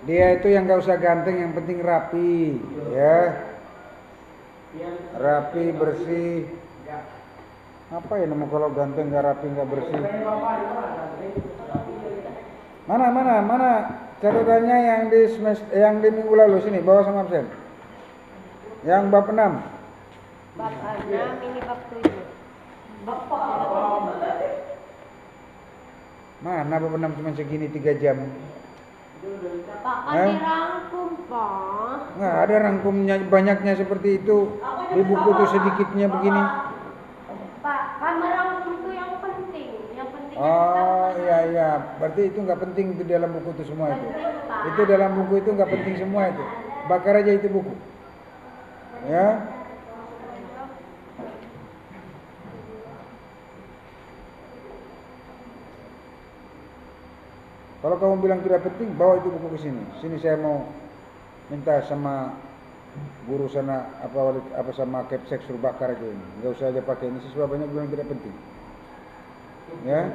Dia itu yang gak usah ganteng, yang penting rapi, ya. Rapi, bersih. Apa ya nama kalau ganteng gak rapi gak bersih? Mana catatannya yang di minggu lalu sini bawa sama absen. Yang bab 6. Bab 6 ini bab 7. Mana bab 6 cuma segini 3 jam. Pak kan dirangkum, Pak. Nggak ada rangkumnya banyaknya seperti itu. Di buku tuh sedikitnya begini. Pak, kan merangkum itu yang penting. Yang penting. Oh iya. Berarti itu nggak penting itu dalam buku itu semua itu. Itu dalam buku itu nggak penting semua itu. Bakar aja itu buku. Ya. Kalau kamu bilang tidak penting, bawa itu buku ke sini. Sini saya mau minta sama guru sana apa sama Kepsek suruh bakar aja ini. Enggak usah aja pakai ini, siswa banyak bilang tidak penting. Ya.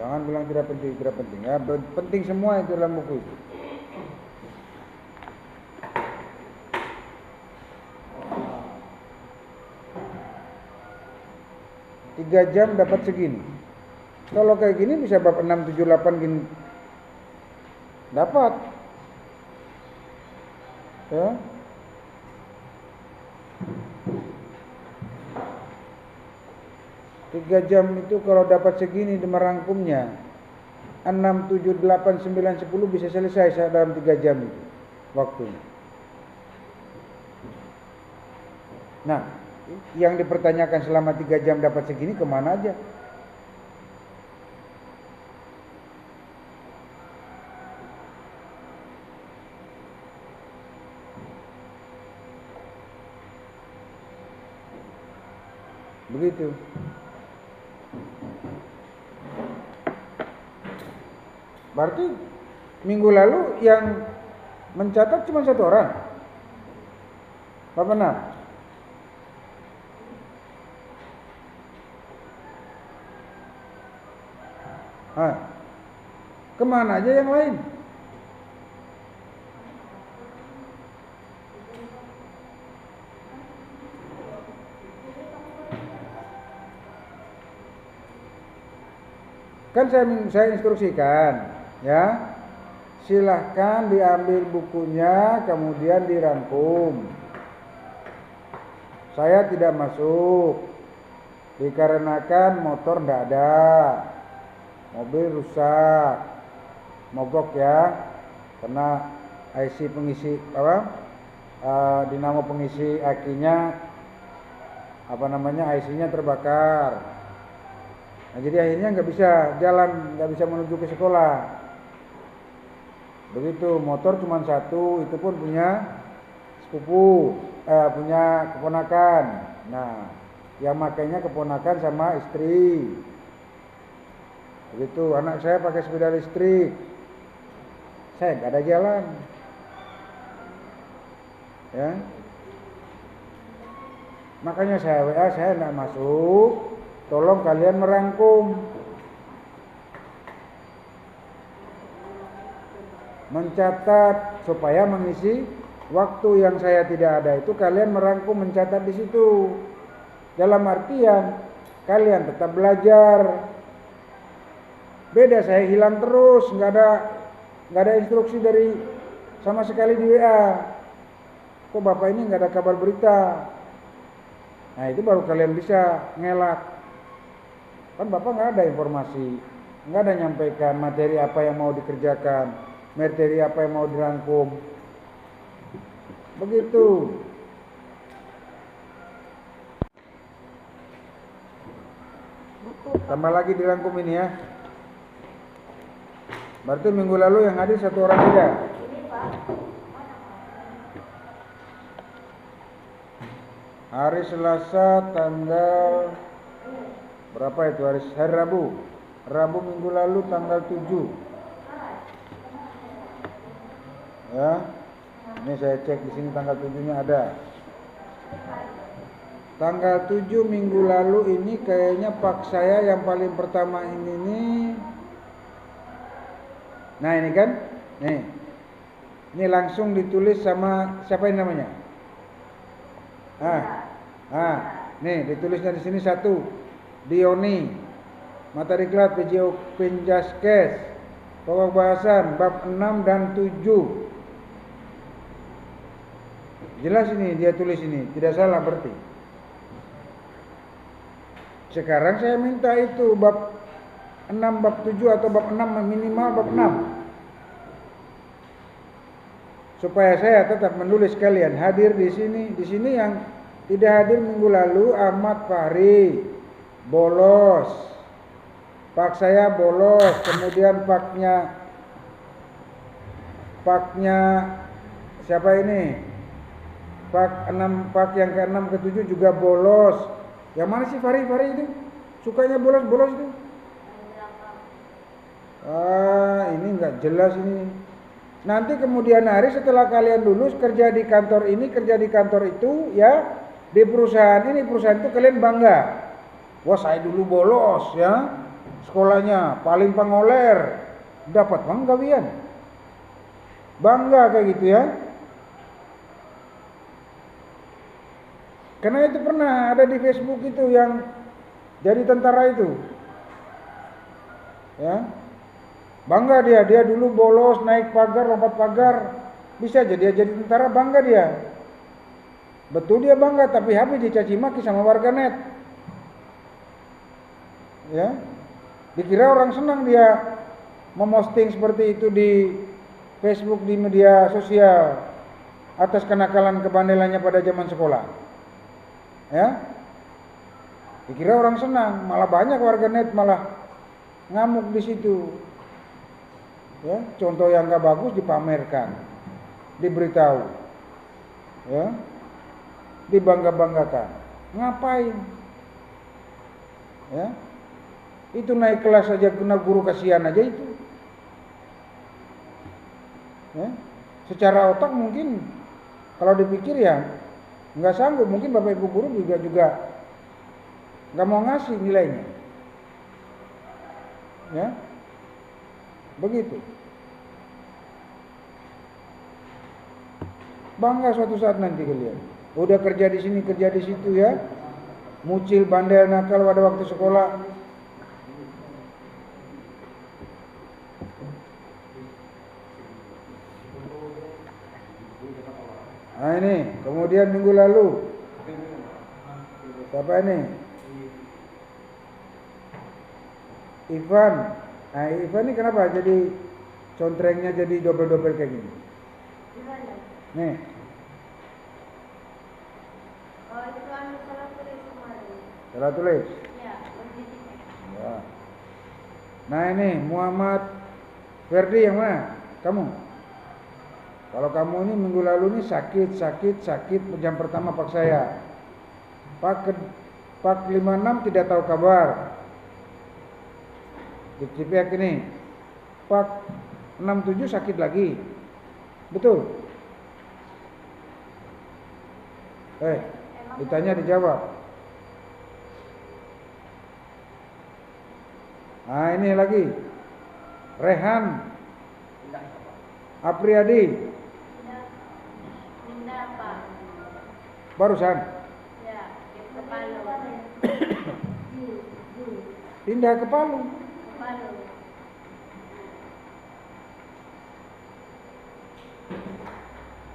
Jangan bilang tidak penting. Ya, penting semua itu dalam buku itu. Tiga jam dapat segini. Kalau kayak gini bisa bab 6, 7, 8 gini. Dapat. Ya. Tiga jam itu kalau dapat segini merangkumnya 6, 7, 8, 9, 10 bisa selesai dalam 3 jam itu waktunya. Nah, yang dipertanyakan selama 3 jam dapat segini kemana aja? Begitu. Berarti minggu lalu yang mencatat cuma 1 orang. Apa benar? Kemana aja yang lain? Kan saya instruksikan, ya. Silahkan diambil bukunya, kemudian dirangkum. Saya tidak masuk, dikarenakan motor tidak ada, mobil rusak, mogok ya, karena IC pengisi dinamo pengisi akinya IC-nya terbakar. Nah, jadi akhirnya nggak bisa jalan, nggak bisa menuju ke sekolah. Begitu, motor cuma 1, itu pun punya sepupu, punya keponakan. Nah, yang makainya keponakan sama istri. Begitu, anak saya pakai sepeda listrik, saya nggak ada jalan. Ya, makanya saya WA, saya nggak masuk. Tolong kalian merangkum, mencatat supaya mengisi waktu yang saya tidak ada itu. Kalian merangkum, mencatat di situ. Dalam artian kalian tetap belajar. Beda saya hilang terus, nggak ada instruksi dari sama sekali di WA. Kok bapak ini nggak ada kabar berita? Nah, itu baru kalian bisa ngelak. Kan bapak nggak ada informasi, nggak ada nyampaikan materi apa yang mau dikerjakan, materi apa yang mau dirangkum. Begitu. Tambah lagi dirangkum ini ya. Berarti minggu lalu yang hadir 1 orang saja. Hari Selasa tanggal berapa itu? Hari Rabu. Rabu minggu lalu tanggal 7. Ya. Ini saya cek di sini tanggal 7-nya ada. Tanggal 7 minggu lalu ini kayaknya pak saya yang paling pertama ini nih. Nah ini kan, nih, ini langsung ditulis sama siapa ini namanya? Nih ditulisnya di sini 1, Dioni, materi kelas PJO Penjaskes, pokok bahasan bab 6 dan 7. Jelas ini dia tulis ini, tidak salah berarti. Sekarang saya minta itu bab 6, bab 7 atau bab 6 minimal bab 6. Supaya saya tetap menulis kalian hadir di sini. Di sini yang tidak hadir minggu lalu Ahmad Fahri bolos. Pak saya bolos, kemudian paknya siapa ini? Pak yang ke-6 ke-7 juga bolos. Yang mana sih Fahri itu? Sukanya bolos-bolos itu. Ini enggak jelas ini. Nanti kemudian hari setelah kalian lulus kerja di kantor ini, kerja di kantor itu, ya, di perusahaan ini, perusahaan itu kalian bangga. Wah, saya dulu bolos ya. Sekolahnya paling pengoler. Dapat uang gawian. Bangga kayak gitu ya. Karena itu pernah ada di Facebook itu yang jadi tentara itu. Ya. Bangga dia dulu bolos, naik pagar, lompat pagar. Bisa dia jadi tentara, bangga dia. Betul dia bangga, tapi habis dicaci maki sama warganet. Ya. Dikira orang senang dia memosting seperti itu di Facebook, di media sosial atas kenakalan kebandelannya pada zaman sekolah. Ya, dikira orang senang, malah banyak warganet malah ngamuk di situ. Ya, contoh yang nggak bagus dipamerkan, diberitahu, ya, dibangga-banggakan. Ngapain? Ya, itu naik kelas saja kena guru kasihan aja itu. Ya, secara otak mungkin kalau dipikir ya nggak sanggup, mungkin bapak ibu guru juga nggak mau ngasih nilainya, ya, begitu. Bangga suatu saat nanti kalian, udah kerja di sini kerja di situ ya, mucil bandel nakal pada waktu sekolah. Nah ini, kemudian minggu lalu siapa ini? Ivan. Nah Ivan ini kenapa jadi contrengnya jadi dobel-dobel kayak gini? Nih. Oh itu salah tulis kemarin. Salah tulis? Ya. Ya. Nah ini Muhammad Ferdi yang mana? Kamu? Kalau kamu ini minggu lalu ini sakit jam pertama pak saya. Pak 56 tidak tahu kabar. Di pihak ini. Pak 67 sakit lagi. Betul? Ditanya dijawab. Nah ini lagi. Rehan Apriyadi. Barusan? Ya, ke Palu. Pindah ke Palu.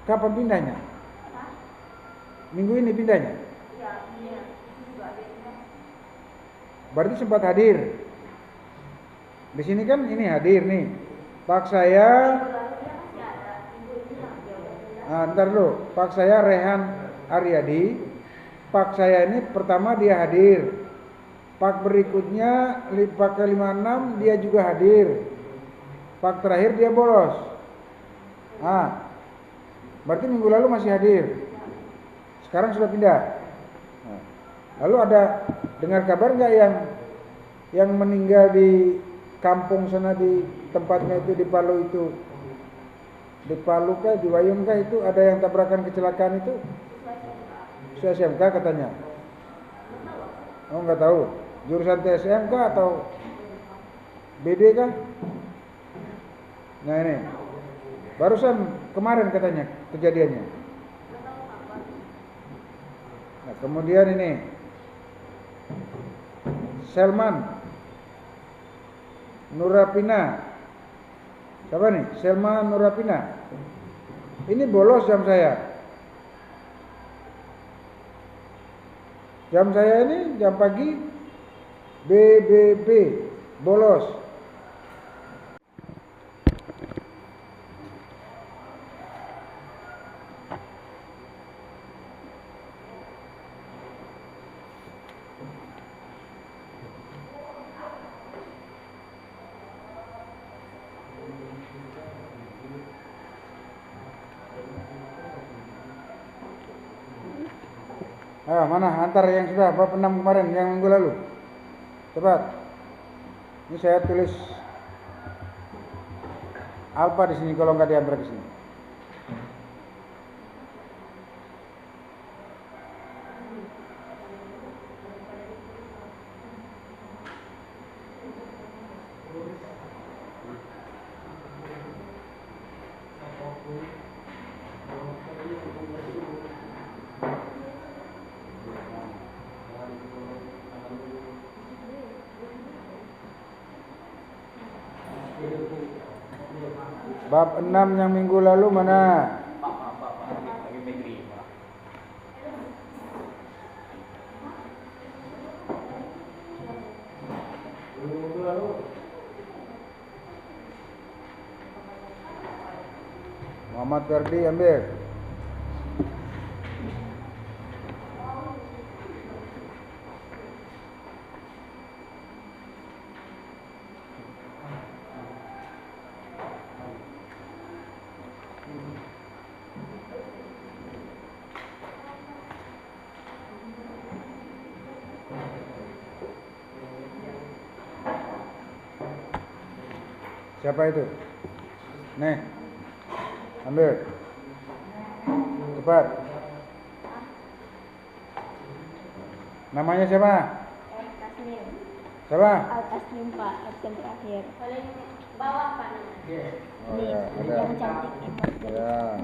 Kapan pindahnya? Minggu ini pindahnya? Iya. Berarti sempat hadir. Di sini kan ini hadir nih. Pak saya ntar dulu. Pak saya Rehan Aryadi. Pak saya ini pertama dia hadir. Pak berikutnya Pak ke-56 dia juga hadir. Pak terakhir dia bolos. Berarti minggu lalu masih hadir. Sekarang sudah pindah. Lalu ada dengar kabar nggak yang meninggal di kampung sana di tempatnya itu di Palu itu? Di Palu kah, di Wayung kah itu ada yang tabrakan kecelakaan itu? Itu SMK katanya. Oh nggak tahu. Jurusan TSM kah atau BD kah? Nah ini. Barusan kemarin katanya kejadiannya. Nah kemudian ini. Selman Nurapina. Siapa nih? Selma Nurapina. Ini bolos jam saya. Jam saya ini jam pagi BBB bolos. Ah, mana antar yang sudah bab 6 kemarin yang minggu lalu. Cepat. Ini saya tulis alfa di sini kalau nggak diantar ke sini. Bab 6 yang minggu lalu mana? Muhammad Ferdi ambil. Siapa itu? Nih. Ambil. Cepat. Namanya siapa? Taslim. Siapa? Taslim Pak, absen terakhir. Boleh bawa Pak namanya. Oh ya, ada. Yang cantik itu. Ya.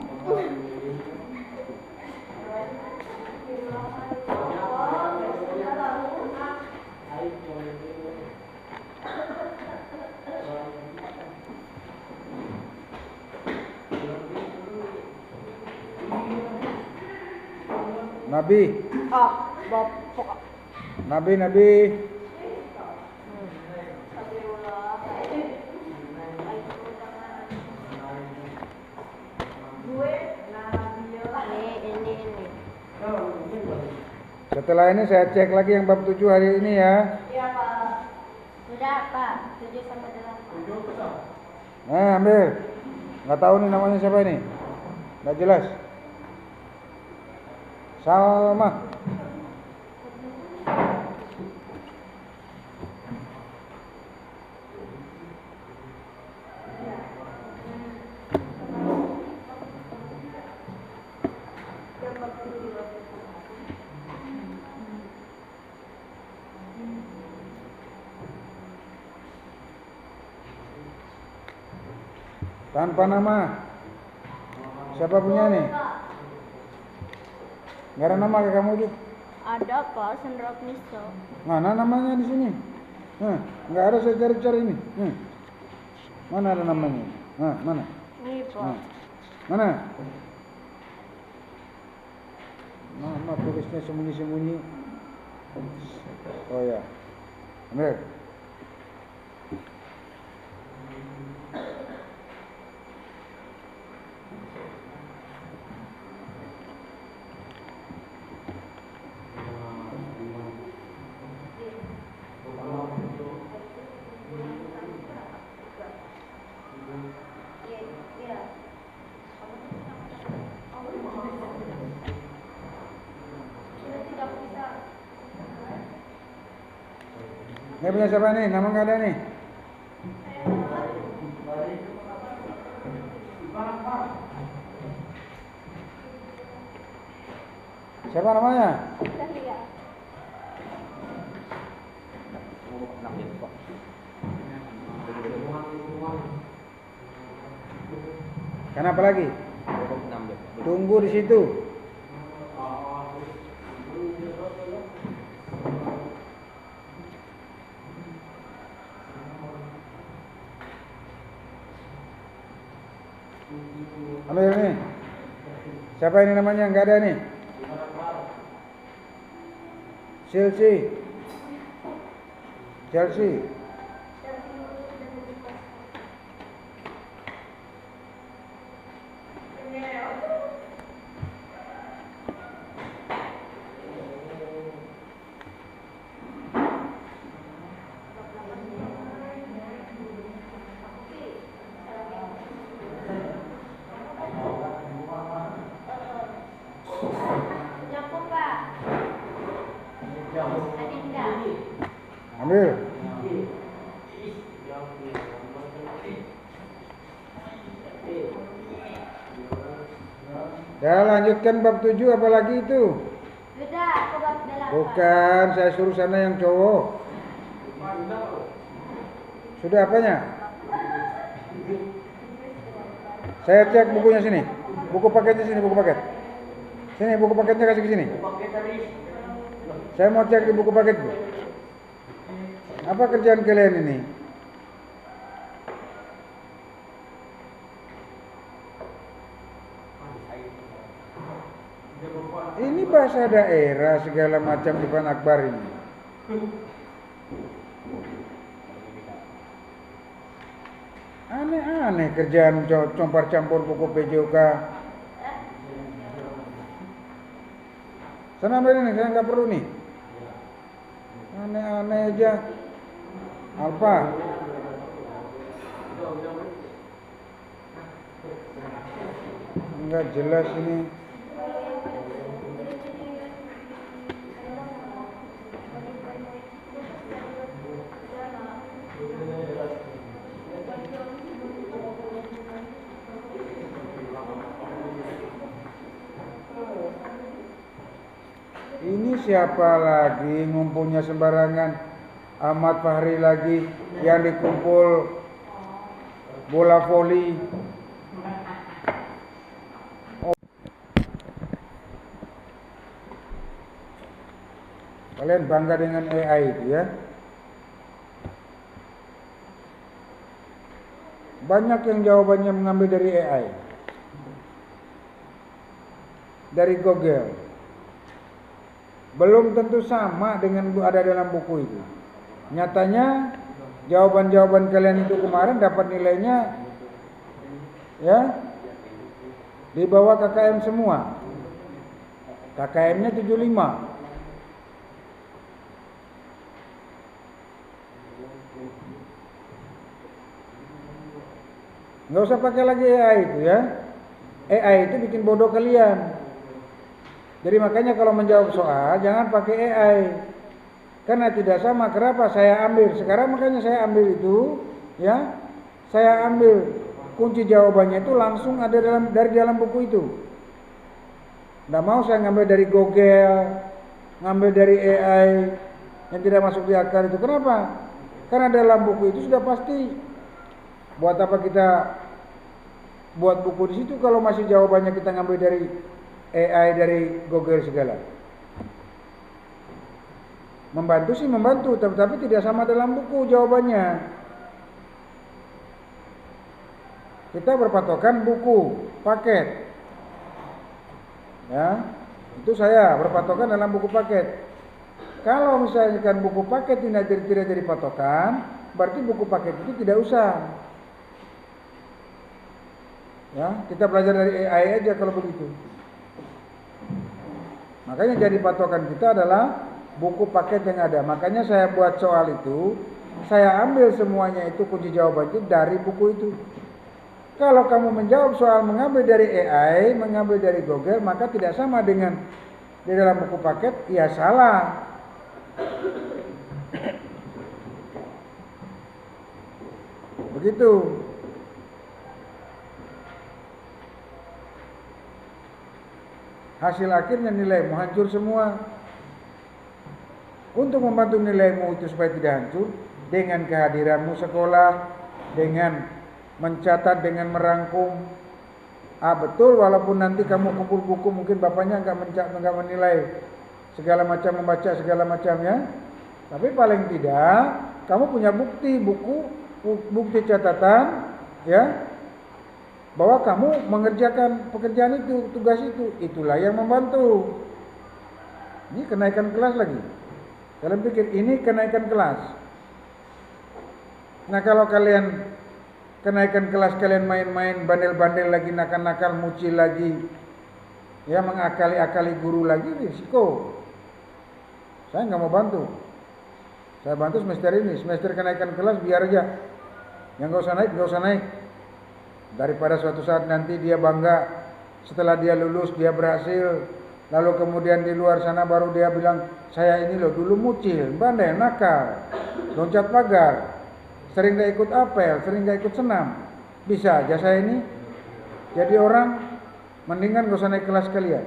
Nabi. Oh, Bapak. Nabi. Ini. Setelah ini saya cek lagi yang bab 7 hari ini ya. Iya Pak. Sudah Pak, 7 sampai 8. Nah, ambil. Nggak tahu nih namanya siapa ini. Nggak jelas. Salma. Tanpa nama. Siapa punya nih? Nggak ada nama ke kamu tuh? Ada Pak, Sandra Miso. Mana namanya di sini? Nggak ada, saya cari-cari ini. Mana ada namanya? Mana? Ini Pak. Mana? Nama tulisnya sembunyi-sembunyi. Oh ya. Ambil. Ini punya siapa nih? Nama nggak ada nih. Siapa namanya? Dahlia. Kenapa lagi? Tunggu di situ. Halo ini. Siapa ini namanya? Enggak ada nih. Chelsea. Nyapu, Pak. Adinda. Ambil. Ya lanjutkan bab 7 apalagi itu? Sudah, aku bab 8. Bukan, saya suruh sana yang cowok. Sudah apanya? Saya cek bukunya sini. Buku paketnya sini, buku paket. Sini, buku paketnya kasih ke sini. Saya mau cek di buku paket, Bu. Apa kerjaan kalian ini? Ini bahasa daerah segala macam di depan akbar ini. Aneh-aneh kerjaan compar campur buku PJOK. Sana ambil ini, saya nggak perlu nih. Aneh-aneh aja. Alfa. Enggak jelas ini. Ini siapa lagi ngumpulnya sembarangan? Ahmad Fahri lagi yang dikumpul bola voli. Oh. Kalian bangga dengan AI itu ya? Banyak yang jawabannya mengambil dari AI, dari Google. Belum tentu sama dengan ada dalam buku itu. Nyatanya jawaban-jawaban kalian itu kemarin dapat nilainya ya di bawah KKM semua. KKM-nya 75. Nggak usah pakai lagi AI itu ya. AI itu bikin bodoh kalian. Jadi makanya kalau menjawab soal jangan pakai AI. Karena tidak sama. Kenapa saya ambil? Sekarang makanya saya ambil itu ya. Saya ambil kunci jawabannya itu langsung ada dari dalam buku itu. Nggak mau saya ngambil dari Google, ngambil dari AI yang tidak masuk di akal itu. Kenapa? Karena dalam buku itu sudah pasti. Buat apa kita buat buku di situ kalau masih jawabannya kita ngambil dari AI, dari Google segala. Membantu sih membantu, tapi tidak sama dalam buku jawabannya. Kita berpatokan buku paket. Ya, itu saya berpatokan dalam buku paket. Kalau misalkan buku paket tidak jadi patokan, berarti buku paket itu tidak usah. Ya, kita belajar dari AI aja kalau begitu. Makanya jadi patokan kita adalah buku paket yang ada. Makanya saya buat soal itu, saya ambil semuanya itu kunci jawaban itu dari buku itu. Kalau kamu menjawab soal mengambil dari AI, mengambil dari Google, maka tidak sama dengan di dalam buku paket, ya salah. Begitu. hasil akhirnya nilaimu hancur semua. Untuk membantu nilaimu itu supaya tidak hancur, dengan kehadiranmu sekolah, dengan mencatat, dengan merangkum. Betul, walaupun nanti kamu kumpul buku, mungkin bapaknya enggak menilai segala macam, membaca segala macamnya, tapi paling tidak kamu punya bukti catatan, ya, bahwa kamu mengerjakan pekerjaan itu, tugas itu. Itulah yang membantu. Ini kenaikan kelas lagi. Kalian pikir ini kenaikan kelas. Nah, kalau kalian kenaikan kelas, kalian main-main, bandel-bandel lagi, nakal-nakal, mucil lagi, ya, mengakali-akali guru lagi, risiko. Saya nggak mau bantu. Saya bantu semester ini, semester kenaikan kelas biar aja. Yang nggak usah naik. Daripada suatu saat nanti dia bangga setelah dia lulus, dia berhasil, lalu kemudian di luar sana baru dia bilang, saya ini loh dulu mucil, bandel, nakal, loncat pagar, sering gak ikut apel, sering gak ikut senam. Bisa aja saya ini jadi orang, mendingan gak usah naik kelas kalian.